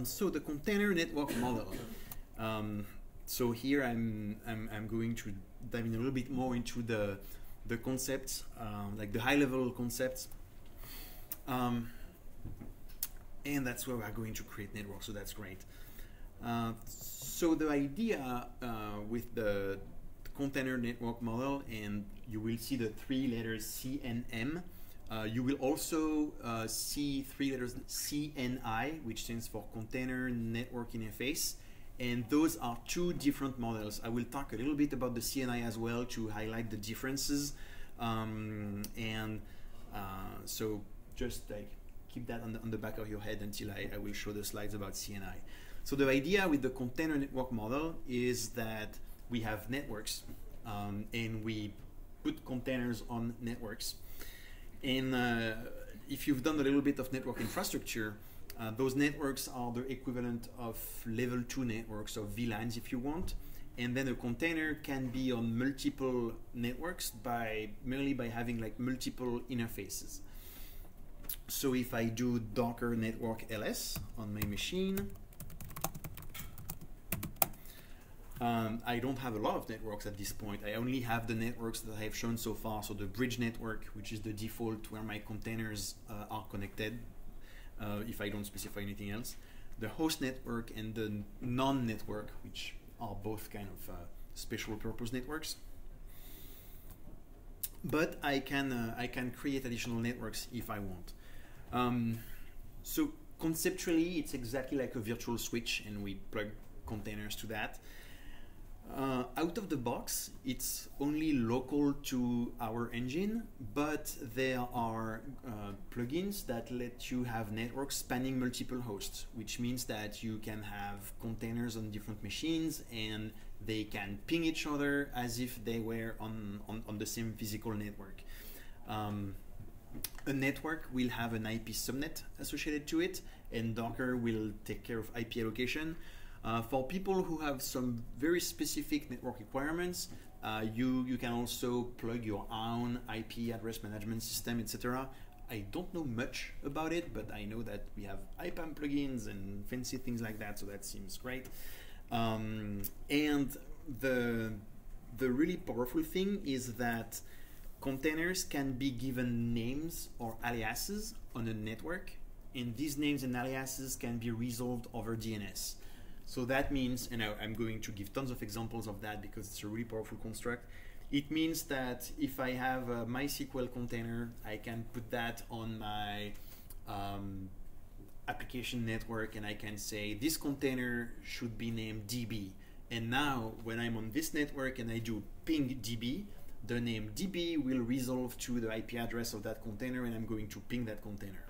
So the container network model. So here I'm going to dive in a little bit more into the concepts, like the high level concepts, and that's where we're going to create networks. So that's great. So the idea with the container network model, and you will see the three letters C and M. You will also see three letters CNI, which stands for Container Network Interface. And those are two different models. I will talk a little bit about the CNI as well to highlight the differences. So just like keep that on the back of your head until I will show the slides about CNI. So the idea with the container network model is that we have networks and we put containers on networks. And if you've done a little bit of network infrastructure, those networks are the equivalent of level 2 networks, or VLANs if you want. And then a container can be on multiple networks merely by having like multiple interfaces. So if I do Docker network ls on my machine, I don't have a lot of networks at this point. I only have the networks that I have shown so far. So the bridge network, which is the default where my containers are connected, if I don't specify anything else. The host network and the non-network, which are both kind of special purpose networks. But I can create additional networks if I want. So conceptually, it's exactly like a virtual switch, and we plug containers to that. Out of the box, it's only local to our engine, but there are plugins that let you have networks spanning multiple hosts, which means that you can have containers on different machines and they can ping each other as if they were on the same physical network. A network will have an IP subnet associated to it, and Docker will take care of IP allocation. For people who have some very specific network requirements, you can also plug your own IP address management system, etc. I don't know much about it, but I know that we have IPAM plugins and fancy things like that, so that seems great. And the really powerful thing is that containers can be given names or aliases on a network, and these names and aliases can be resolved over DNS. So that means, and I'm going to give tons of examples of that because it's a really powerful construct. It means that if I have a MySQL container, I can put that on my application network, and I can say this container should be named DB. And now when I'm on this network and I do ping DB, the name DB will resolve to the IP address of that container, and I'm going to ping that container.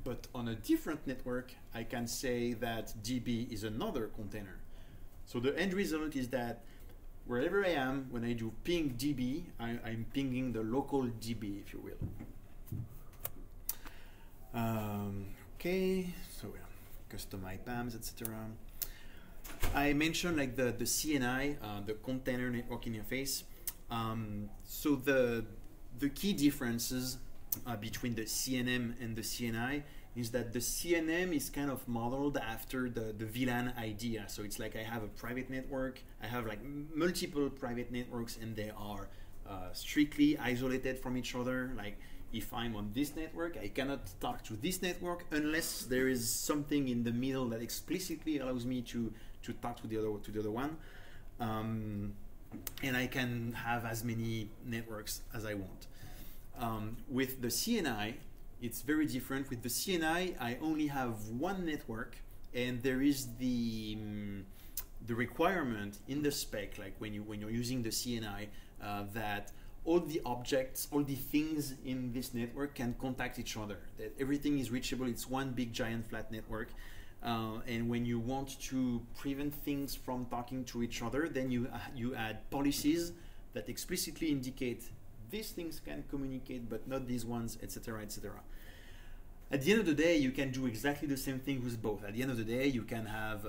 But on a different network, I can say that DB is another container. So the end result is that wherever I am, when I do ping DB, I'm pinging the local DB, if you will. Okay, so yeah, custom IPAMs, etc. I mentioned like the CNI, the Container Network Interface. So the key differences between the CNM and the CNI is that the CNM is kind of modeled after the VLAN idea. So it's like I have a private network, I have like multiple private networks, and they are strictly isolated from each other. Like if I'm on this network, I cannot talk to this network unless there is something in the middle that explicitly allows me to talk to the other one. And I can have as many networks as I want. With the CNI, it's very different. With the CNI, I only have one network, and there is the requirement in the spec, like when you're using the CNI, that all the objects, all the things in this network can contact each other. That everything is reachable. It's one big giant flat network. And when you want to prevent things from talking to each other, then you add policies that explicitly indicate these things can communicate, but not these ones, etc., etc. At the end of the day, you can do exactly the same thing with both. At the end of the day, you can have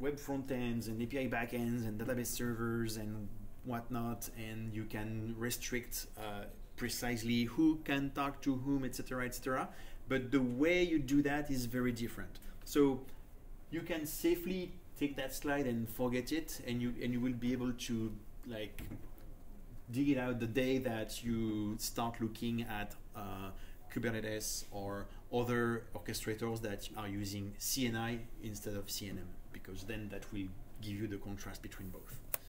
web front ends and API backends and database servers and whatnot, and you can restrict precisely who can talk to whom, etc., etc. But the way you do that is very different. So you can safely take that slide and forget it, and you will be able to like dig it out the day that you start looking at Kubernetes or other orchestrators that are using CNI instead of CNM, because then that will give you the contrast between both.